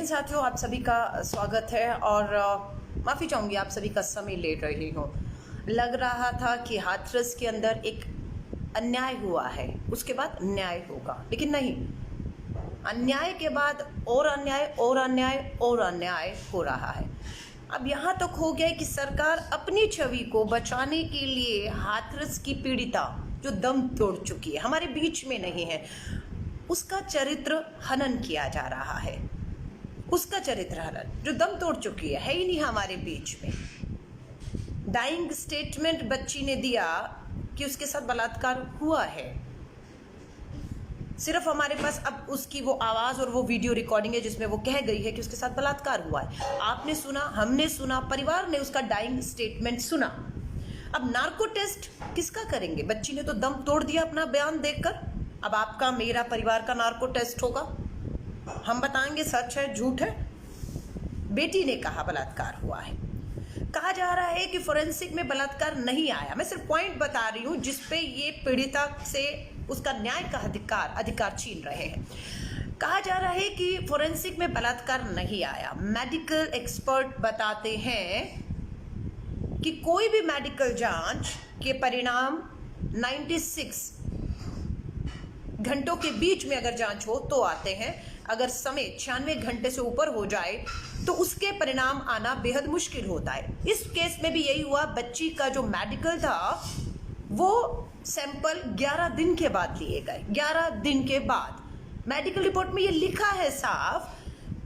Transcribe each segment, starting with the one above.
साथियों, आप सभी का स्वागत है और माफ़ी चाहूँगी आप सभी का समय ले रही हूँ। लग रहा था कि हाथरस के अंदर एक अन्याय हुआ है, उसके बाद न्याय होगा, लेकिन नहीं, अन्याय के बाद और अन्याय और अन्याय और अन्याय हो रहा है। अब यहाँ तक हो गया है कि सरकार अपनी छवि को बचाने के लिए हाथरस की पीड़िता जो दम तोड़ चुकी है, हमारे बीच में नहीं है, उसका चरित्र हनन किया जा रहा है। उसका चरित्र हनन जो दम तोड़ चुकी है ही नहीं हमारे बीच में। डाइंग स्टेटमेंट बच्ची ने दिया कि उसके साथ बलात्कार हुआ है। सिर्फ हमारे पास अब उसकी वो आवाज़ और वो वीडियो रिकॉर्डिंग है जिसमें वो कह गई है कि उसके साथ बलात्कार हुआ है। आपने सुना, हमने सुना, परिवार ने उसका डाइंग स्टेटमेंट सुना। अब नार्को टेस्ट किसका करेंगे? बच्ची ने तो दम तोड़ दिया अपना बयान देकर। अब आपका, मेरा, परिवार का नार्को टेस्ट होगा, हम बताएंगे सच है झूठ है। बेटी ने कहा बलात्कार हुआ है। कहा जा रहा है कि फोरेंसिक में बलात्कार नहीं आया। मैं सिर्फ पॉइंट बता रही हूं जिसपे ये पीड़िता से उसका न्याय का अधिकार छीन रहे हैं। कहा जा रहा है कि फोरेंसिक में बलात्कार नहीं आया। मेडिकल एक्सपर्ट बताते हैं कि कोई भी मेडिकल जांच के परिणाम 96 घंटों के बीच में अगर जांच हो तो आते हैं। अगर समय 96 घंटे से ऊपर हो जाए तो उसके परिणाम आना बेहद मुश्किल होता है। इस केस में भी यही हुआ। बच्ची का जो मेडिकल था वो सैंपल 11 दिन के बाद लिए गए। 11 दिन के बाद मेडिकल रिपोर्ट में ये लिखा है साफ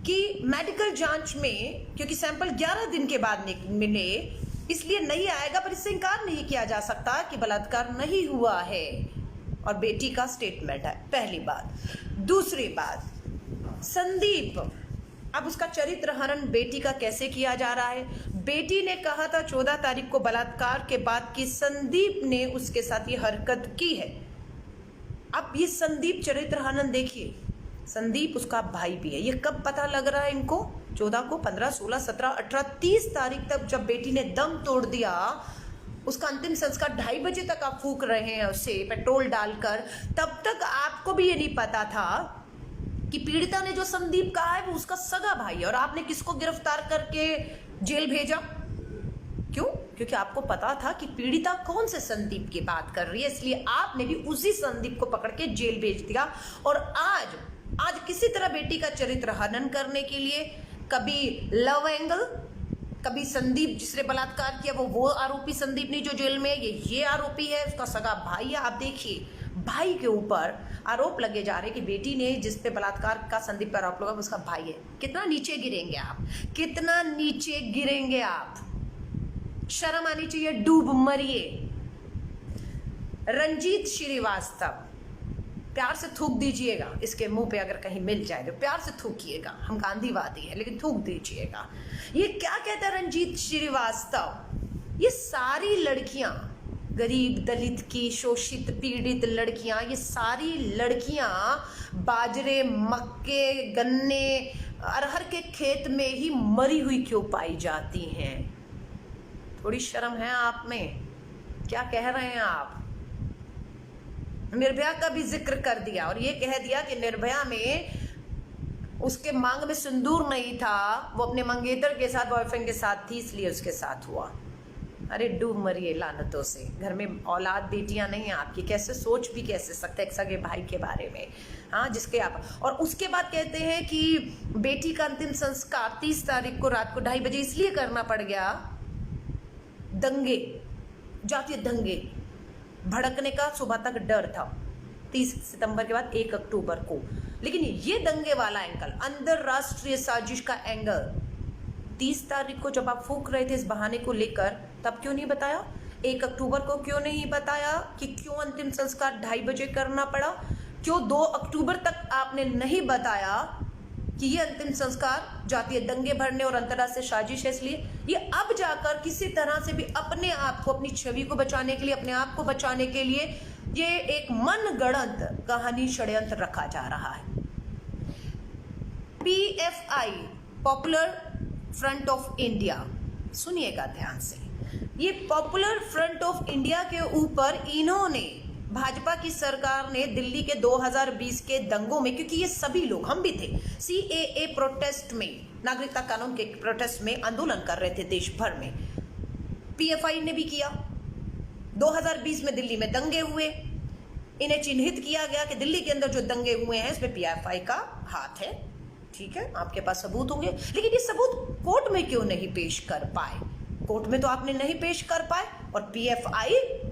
कि मेडिकल जांच में, क्योंकि सैंपल 11 दिन के बाद मिले इसलिए नहीं आएगा, पर इससे इनकार नहीं किया जा सकता कि बलात्कार नहीं हुआ है। और बेटी का स्टेटमेंट है, पहली बात। दूसरी बात, संदीप, अब उसका चरित्र हनन बेटी का कैसे किया जा रहा है? बेटी ने कहा था 14 तारीख को बलात्कार के बाद कि संदीप ने उसके साथ ये हरकत की है। अब ये संदीप चरित्र हनन देखिए, संदीप उसका भाई भी है। ये कब पता लग रहा है इनको? 14 को, 15, 16, 17, 18, 30 तारीख तक जब बेटी ने दम तोड़ दिया, उसका अंतिम संस्कार 2:30 बजे तक आप फूक रहे हैं उसे पेट्रोल डालकर, तब तक आपको भी ये नहीं पता था कि पीड़िता ने जो संदीप कहा है वो उसका सगा भाई है। और आपने किसको गिरफ्तार करके जेल भेजा? क्यों? क्योंकि आपको पता था कि पीड़िता कौन से संदीप की बात कर रही है, इसलिए आपने भी उसी संदीप को पकड़ के जेल भेज दिया। और आज किसी तरह बेटी का चरित्र हनन करने के लिए, कभी लव एंगल, कभी संदीप जिसने बलात्कार किया वो आरोपी संदीप नहीं जो जेल में है, ये आरोपी है, उसका सगा भाई है। आप देखिए, भाई के ऊपर आरोप लगे जा रहे हैं कि बेटी ने जिस पे बलात्कार का संदीप पर आरोप लगा उसका भाई है। कितना नीचे गिरेंगे आप, कितना नीचे गिरेंगे आप? शर्म आनी चाहिए, डूब मरिए। रंजीत श्रीवास्तव, प्यार से थूक दीजिएगा इसके मुंह पे, अगर कहीं मिल जाए तो प्यार से थूकिएगा। हम गांधीवादी हैं लेकिन थूक दीजिएगा। ये क्या कहता है रंजीत श्रीवास्तव? ये सारी लड़कियां, गरीब, दलित की, शोषित, पीड़ित लड़कियां, ये सारी लड़कियां बाजरे, मक्के, गन्ने, अरहर के खेत में ही मरी हुई क्यों पाई जाती हैं? थोड़ी शर्म है आप में? क्या कह रहे हैं आप? निर्भया का भी जिक्र कर दिया और ये कह दिया कि निर्भया में उसके मांग में सिंदूर नहीं था, वो अपने मंगेतर के साथ, बॉयफ्रेंड के साथ थी, इसलिए उसके साथ हुआ। अरे डूब मरिए लानतों से। घर में औलाद, बेटियां नहीं हैं आपकी, कैसे सोच भी कैसे सकते एक सगे भाई के बारे में? हाँ, जिसके आप, और उसके बाद कहते हैं कि बेटी का अंतिम संस्कार 30 तारीख को रात को 2:30 बजे इसलिए करना पड़ गया, दंगे, जातीय दंगे भड़कने का सुबह तक डर था 30 सितंबर के बाद 1 अक्टूबर को। लेकिन ये दंगे वाला एंगल, अंतरराष्ट्रीय साजिश का एंगल 30 तारीख को जब आप फूक रहे थे इस बहाने को लेकर, तब क्यों नहीं बताया? 1 अक्टूबर को क्यों नहीं बताया कि क्यों अंतिम संस्कार 2:30 बजे करना पड़ा? क्यों 2 अक्टूबर तक आपने नहीं बताया कि ये अंतिम संस्कार जातीय दंगे भरने और अंतर्राष्ट्रीय साजिश है? इसलिए ये अब जाकर किसी तरह से भी अपने आप को, अपनी छवि को बचाने के लिए, अपने आप को बचाने के लिए ये एक मनगढ़ंत कहानी, षड्यंत्र रखा जा रहा है। PFI, popular front of India, सुनिएगा ध्यान से, ये पॉपुलर फ्रंट ऑफ इंडिया के ऊपर इन्होंने भाजपा की सरकार ने दिल्ली के 2020 के दंगों में, क्योंकि ये सभी लोग, हम भी थे, CAA प्रोटेस्ट में, नागरिकता कानून के प्रोटेस्ट में आंदोलन कर रहे थे देश भर में, PFI ने भी किया। 2020 में दिल्ली में दंगे हुए, इन्हें चिन्हित किया गया कि दिल्ली के अंदर जो दंगे हुए हैं इसमें PFI का हाथ है। ठीक है, आपके पास सबूत होंगे, लेकिन ये सबूत कोर्ट में क्यों नहीं पेश कर पाए? कोर्ट में तो आपने नहीं पेश कर पाए और PFI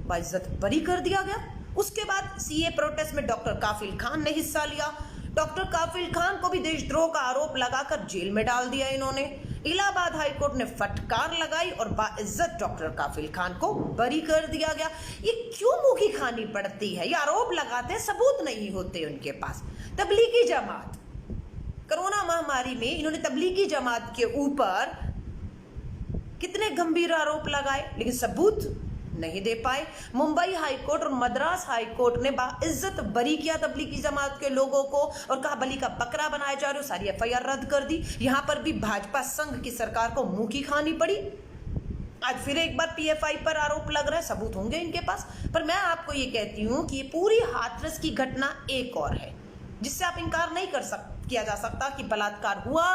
बाइज्जत बरी कर दिया गया। उसके बाद CAA प्रोटेस्ट में डॉक्टर काफिल खान ने हिस्सा लिया। डॉक्टर काफिल खान को भी देशद्रोह का आरोप लगाकर जेल में डाल दिया इन्होंने। इलाहाबाद हाईकोर्ट ने फटकार लगाई और बाइज्जत डॉक्टर काफिल खान को बरी कर दिया गया। ये क्यों मुंह की खानी पड़ती है? ये आरोप लगाते हैं, सबूत नहीं होते उनके पास। तबलीगी जमात, कोरोना महामारी में इन्होंने तबलीगी जमात के ऊपर कितने गंभीर आरोप लगाए, लेकिन सबूत नहीं दे पाए। मुंबई हाईकोर्ट और मद्रास हाईकोर्ट ने बाइज्जत बरी किया तबलीगी जमात के लोगों को और कहा बली का बकरा बनाए जा रहे हो, सारी FIR रद्द कर दी। यहां पर भी भाजपा संघ की सरकार को मुंह की खानी पड़ी। आज फिर एक बार PFI पर आरोप लग रहा है, सबूत होंगे इनके पास। पर मैं आपको ये कहती हूं कि ये पूरी हाथरस की घटना एक और है जिससे आप इनकार नहीं किया जा सकता कि बलात्कार हुआ।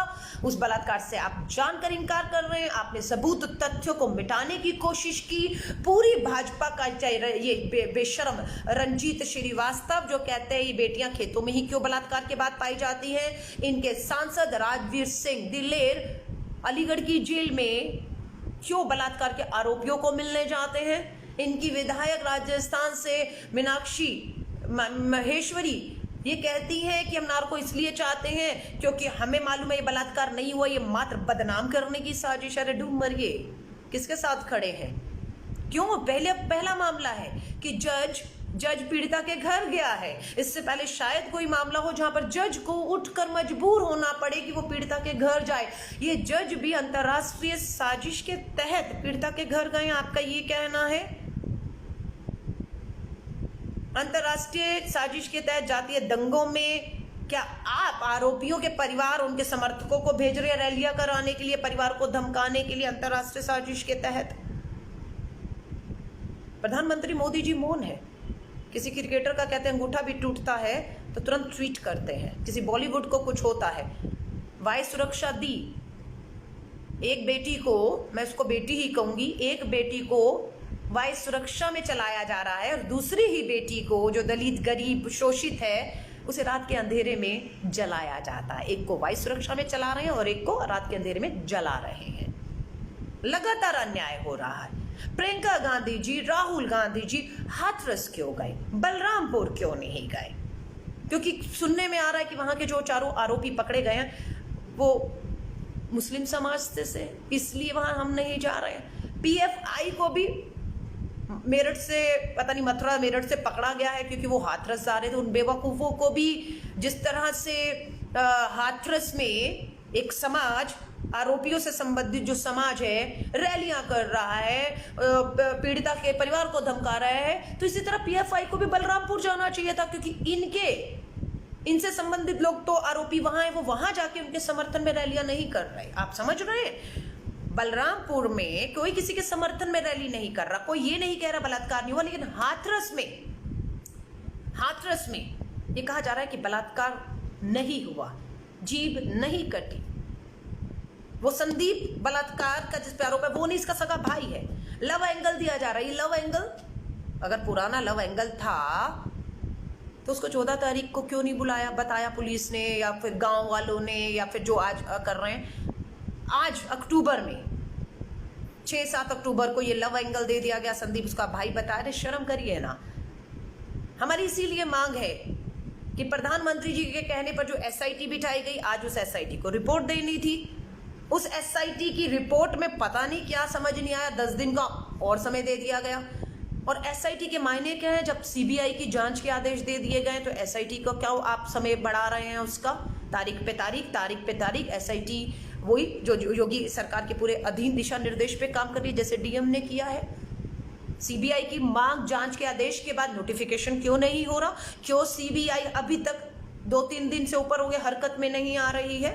उस बलात्कार से आप जानकर इनकार कर रहे हैं, आपने सबूत तथ्यों को मिटाने की कोशिश की। पूरी भाजपा का, चाहे ये बेशर्म रंजीत श्रीवास्तव जो कहते हैं ये बेटियां खेतों में ही क्यों बलात्कार के बाद पाई जाती हैं, इनके सांसद राजवीर सिंह दिलेर अलीगढ़ की जेल में क्यों बलात्कार के आरोपियों को मिलने जाते हैं, इनकी विधायक राजस्थान से मीनाक्षी महेश्वरी ये कहती हैं कि हम नार्को इसलिए चाहते हैं क्योंकि हमें मालूम है ये बलात्कार नहीं हुआ, ये मात्र बदनाम करने की साजिश है। डूब मरिए, किसके साथ खड़े हैं? क्यों? पहला मामला है कि जज पीड़िता के घर गया है। इससे पहले शायद कोई मामला हो जहां पर जज को उठकर मजबूर होना पड़े कि वो पीड़िता के घर जाए। ये जज भी अंतर्राष्ट्रीय साजिश के तहत पीड़िता के घर गए, आपका ये कहना है? अंतर्राष्ट्रीय साजिश के तहत जातीय दंगों में क्या आप आरोपियों के परिवार, उनके समर्थकों को भेज रहे हैं रैलियां कराने के लिए, परिवार को धमकाने के लिए अंतर्राष्ट्रीय साजिश के तहत? प्रधानमंत्री मोदी जी मौन है। किसी क्रिकेटर का कहते हैं अंगूठा भी टूटता है तो तुरंत ट्वीट करते हैं। किसी बॉलीवुड को कुछ होता है, वायु सुरक्षा दी एक बेटी को, मैं उसको बेटी ही कहूंगी, एक बेटी को वायु सुरक्षा में चलाया जा रहा है और दूसरी ही बेटी को जो दलित गरीब शोषित है उसे रात के अंधेरे में जलाया जाता है। एक को वायु सुरक्षा में चला रहे हैं और एक को रात के अंधेरे में जला रहे हैं। लगातार अन्याय हो रहा है। प्रियंका गांधी जी, राहुल गांधी जी हाथरस क्यों गए, बलरामपुर क्यों नहीं गए? क्योंकि सुनने में आ रहा है कि वहां के जो चारों आरोपी पकड़े गए हैं वो मुस्लिम समाज से, इसलिए वहां हम नहीं जा रहे हैं। PFI को भी मेरठ से, पता नहीं मथुरा मेरठ से पकड़ा गया है क्योंकि वो हाथरस जा रहे थे। उन बेवकूफ़ों को भी जिस तरह से हाथरस में एक समाज, आरोपियों से संबंधित जो समाज है, रैलियां कर रहा है, पीड़िता के परिवार को धमका रहा है, तो इसी तरह PFI को भी बलरामपुर जाना चाहिए था क्योंकि इनसे संबंधित लोग तो आरोपी वहां है, वो वहां जाके उनके समर्थन में रैलियां नहीं कर रहे। आप समझ रहे हैं? बलरामपुर में कोई किसी के समर्थन में रैली नहीं कर रहा, कोई ये नहीं कह रहा बलात्कार नहीं हुआ, लेकिन हाथरस में ये कहा जा रहा है कि बलात्कार नहीं हुआ, जीभ नहीं कटी। वो संदीप बलात्कार का जिस पे आरोप है वो नहीं, इसका सगा भाई है। लव एंगल दिया जा रहा है। ये लव एंगल, अगर पुराना लव एंगल था तो उसको 14 तारीख को क्यों नहीं बुलाया, बताया पुलिस ने या फिर गांव वालों ने, या फिर जो आज कर रहे हैं, आज अक्टूबर में 6-7 अक्टूबर को ये लव एंगल दे दिया गया। संदीप उसका भाई बता रहे, शर्म करिए ना। हमारी इसीलिए मांग है कि प्रधानमंत्री जी के कहने पर जो SIT बिठाई गई, आज उस SIT को रिपोर्ट देनी थी। उस SIT की रिपोर्ट में पता नहीं क्या समझ नहीं आया, 10 दिन का और समय दे दिया गया। और SIT के मायने क्या है? जब CBI की जांच के आदेश दे दिए गए तो SIT को क्या आप समय बढ़ा रहे हैं? उसका तारीख पे तारीख SIT वही जो योगी सरकार के पूरे अधीन दिशा निर्देश पे काम कर रही है, जैसे DM ने किया है। CBI की मांग, जांच के आदेश के बाद नोटिफिकेशन क्यों नहीं हो रहा? क्यों CBI अभी तक 2-3 दिन से ऊपर हो गए हरकत में नहीं आ रही है?